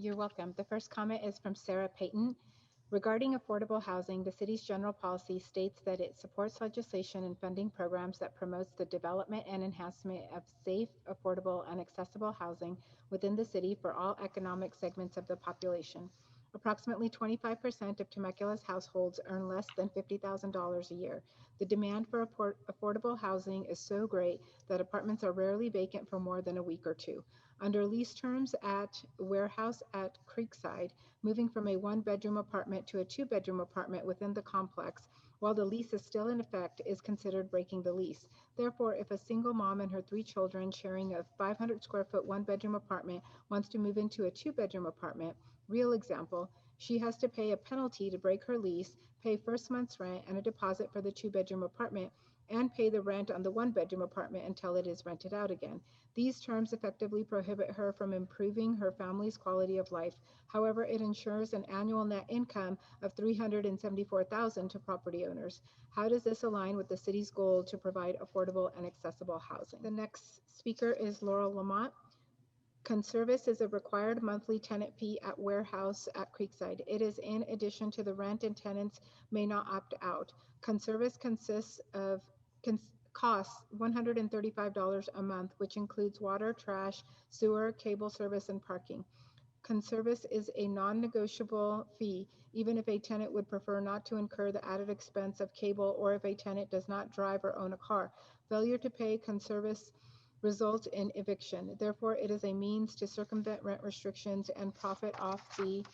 You're welcome. The first comment is from Sarah Payton. Regarding affordable housing, the city's general policy states that it supports legislation and funding programs that promotes the development and enhancement of safe, affordable, and accessible housing within the city for all economic segments of the population. Approximately 25% of Temecula's households earn less than $50,000 a year. The demand for affordable housing is so great that apartments are rarely vacant for more than a week or two. Under lease terms at Warehouse at Creekside, moving from a one-bedroom apartment to a two-bedroom apartment within the complex, while the lease is still in effect, is considered breaking the lease. Therefore, if a single mom and her three children sharing a 500 square foot one-bedroom apartment wants to move into a two-bedroom apartment, real example, she has to pay a penalty to break her lease, pay first month's rent and a deposit for the two-bedroom apartment, and pay the rent on the one-bedroom apartment until it is rented out again. These terms effectively prohibit her from improving her family's quality of life. However, it ensures an annual net income of $374,000 to property owners. How does this align with the city's goal to provide affordable and accessible housing? The next speaker is Laurel Lamont. Conservice is a required monthly tenant fee at Warehouse at Creekside. It is in addition to the rent, and tenants may not opt out. Conservice costs $135 a month, which includes water, trash, sewer, cable service, and parking. Conservice is a non-negotiable fee, even if a tenant would prefer not to incur the added expense of cable or if a tenant does not drive or own a car. Failure to pay conservice results in eviction. Therefore, it is a means to circumvent rent restrictions and profit off the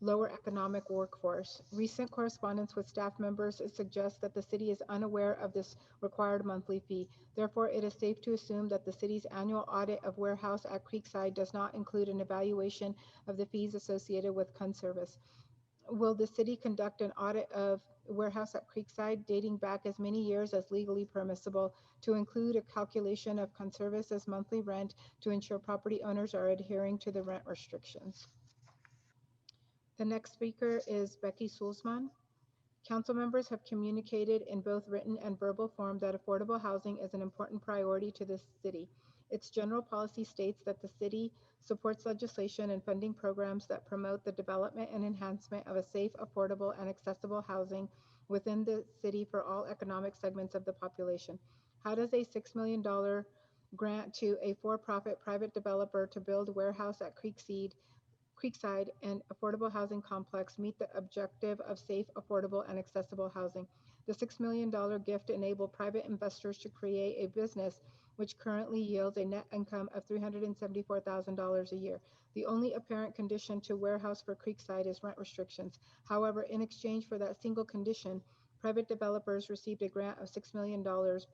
lower economic workforce. Recent correspondence with staff members suggests that the city is unaware of this required monthly fee. Therefore, it is safe to assume that the city's annual audit of Warehouse at Creekside does not include an evaluation of the fees associated with Conservice. Will the city conduct an audit of Warehouse at Creekside dating back as many years as legally permissible to include a calculation of Conservice as monthly rent to ensure property owners are adhering to the rent restrictions? The next speaker is Becky Sulzman. Council members have communicated in both written and verbal form that affordable housing is an important priority to the city. Its general policy states that the city supports legislation and funding programs that promote the development and enhancement of a safe, affordable, and accessible housing within the city for all economic segments of the population. How does a $6 million grant to a for-profit private developer to build warehouse at Creekside and affordable housing complex meet the objective of safe, affordable, and accessible housing? The $6 million gift enabled private investors to create a business which currently yields a net income of $374,000 a year. The only apparent condition to warehouse for Creekside is rent restrictions. However, in exchange for that single condition, private developers received a grant of $6 million,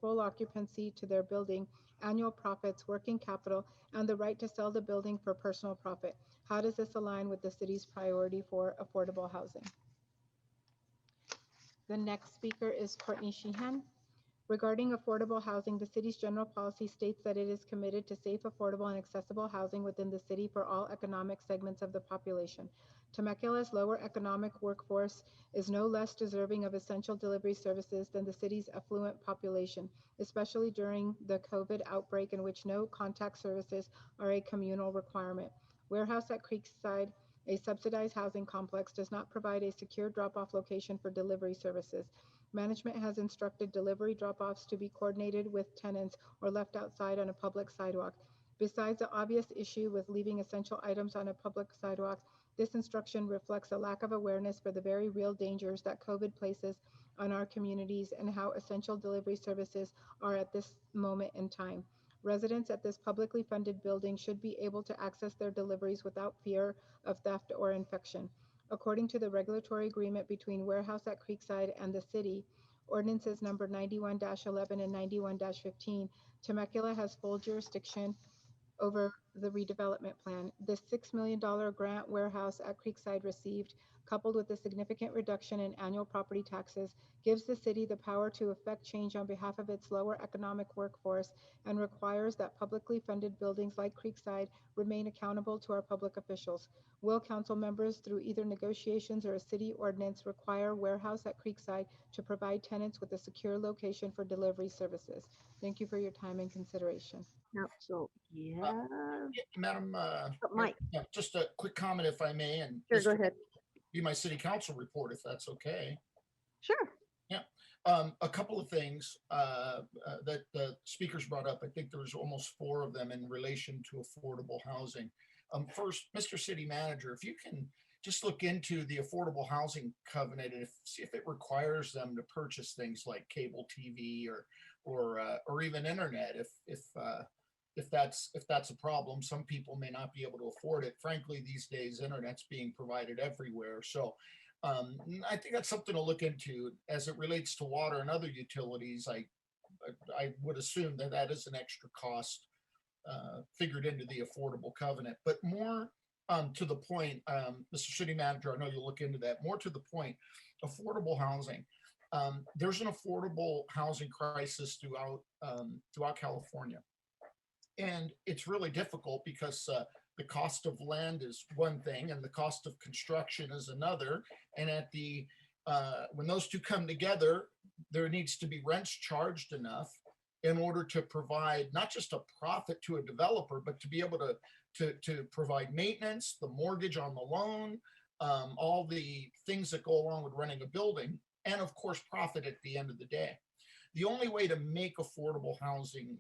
full occupancy to their building, annual profits, working capital, and the right to sell the building for personal profit. How does this align with the city's priority for affordable housing? The next speaker is Courtney Sheehan. Regarding affordable housing, the city's general policy states that it is committed to safe, affordable, and accessible housing within the city for all economic segments of the population. Temecula's lower economic workforce is no less deserving of essential delivery services than the city's affluent population, especially during the COVID outbreak, in which no contact services are a communal requirement. Warehouse at Creekside, a subsidized housing complex, does not provide a secure drop-off location for delivery services. Management has instructed delivery drop-offs to be coordinated with tenants or left outside on a public sidewalk. Besides the obvious issue with leaving essential items on a public sidewalk, this instruction reflects a lack of awareness for the very real dangers that COVID places on our communities and how essential delivery services are at this moment in time. Residents at this publicly funded building should be able to access their deliveries without fear of theft or infection. According to the regulatory agreement between Warehouse at Creekside and the city, ordinances number 91-11 and 91-15, Temecula has full jurisdiction over the redevelopment plan. This $6 million grant Warehouse at Creekside received, coupled with a significant reduction in annual property taxes, gives the city the power to effect change on behalf of its lower economic workforce and requires that publicly funded buildings like Creekside remain accountable to our public officials. Will council members, through either negotiations or a city ordinance, require Warehouse at Creekside to provide tenants with a secure location for delivery services? Thank you for your time and consideration. Council. Yeah. Madam, Mike. just a quick comment, if I may, and Sure, this go ahead. be my city council report, if that's okay. Sure. Yeah. A couple of things that the speakers brought up. I think there was almost 4 of them in relation to affordable housing. First, Mr. City Manager, if you can just look into the affordable housing covenant and see if it requires them to purchase things like cable TV or even internet. If that's a problem, some people may not be able to afford it. Frankly, these days, internet's being provided everywhere. So I think that's something to look into as it relates to water and other utilities. I would assume that that is an extra cost figured into the affordable covenant. But more to the point, Mr. City Manager, I know you'll look into that. More to the point, affordable housing. There's an affordable housing crisis throughout California, and it's really difficult because the cost of land is one thing and the cost of construction is another. And at the when those two come together, there needs to be rents charged enough in order to provide not just a profit to a developer, but to be able to provide maintenance, the mortgage on the loan, all the things that go along with running a building, and of course, profit at the end of the day. The only way to make affordable housing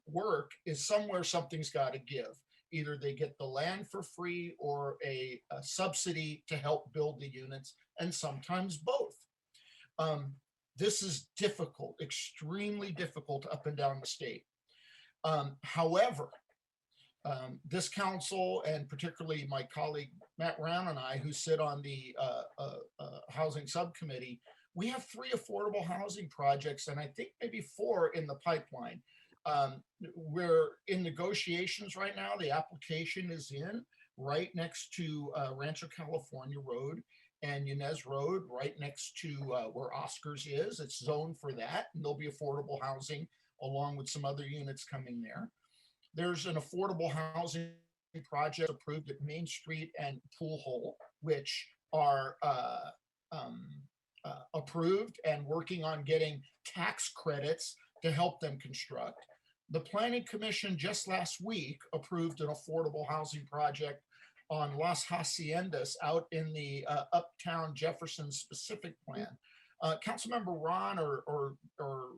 work is somewhere something's got to give. Either they get the land for free or a subsidy to help build the units, and sometimes both. This is difficult, extremely difficult up and down the state. However, this council, and particularly my colleague Matt Brown and I, who sit on the housing subcommittee, we have 3 affordable housing projects, and I think maybe 4 in the pipeline. We're in negotiations right now. The application is in right next to Rancho California Road and Yanez Road, right next to where Oscars is. It's zoned for that, and there'll be affordable housing along with some other units coming there. There's an affordable housing project approved at Main Street and Pool Hole, which are approved and working on getting tax credits to help them construct. The Planning Commission just last week approved an affordable housing project on Las Haciendas out in the Uptown Jefferson specific plan. Councilmember Ron or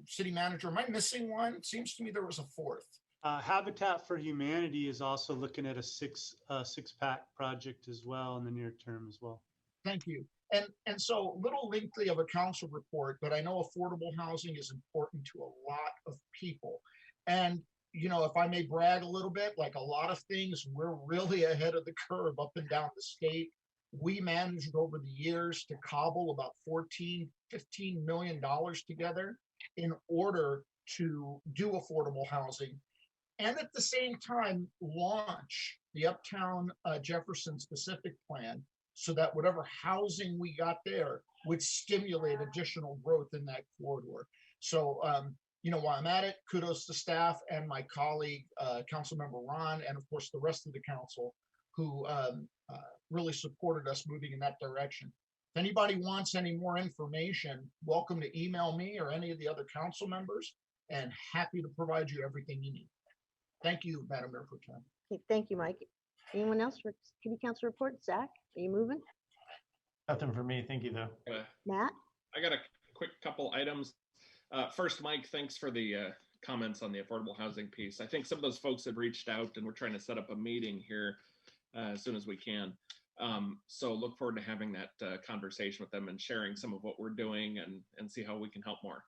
City Manager, am I missing one? It seems to me there was a 4th. Habitat for Humanity is also looking at a six-pack project as well in the near term as well. Thank you. And so little lengthy of a council report, but I know affordable housing is important to a lot of people. And, you know, if I may brag a little bit, like a lot of things, we're really ahead of the curve up and down the state. We managed over the years to cobble about $14, $15 million together in order to do affordable housing. And at the same time, launch the Uptown Jefferson specific plan so that whatever housing we got there would stimulate additional growth in that corridor. So, you know, while I'm at it, kudos to staff and my colleague, Councilmember Ron, and of course the rest of the council who really supported us moving in that direction. If anybody wants any more information, welcome to email me or any of the other council members, and happy to provide you everything you need. Thank you, Madam Mayor Pro Tem. Okay, thank you, Mike. Anyone else for City Council report? Zach, are you moving? Nothing for me. Thank you, though. Matt? I got a quick couple items. First, Mike, thanks for the comments on the affordable housing piece. I think some of those folks have reached out and we're trying to set up a meeting here as soon as we can. So look forward to having that conversation with them and sharing some of what we're doing and see how we can help more.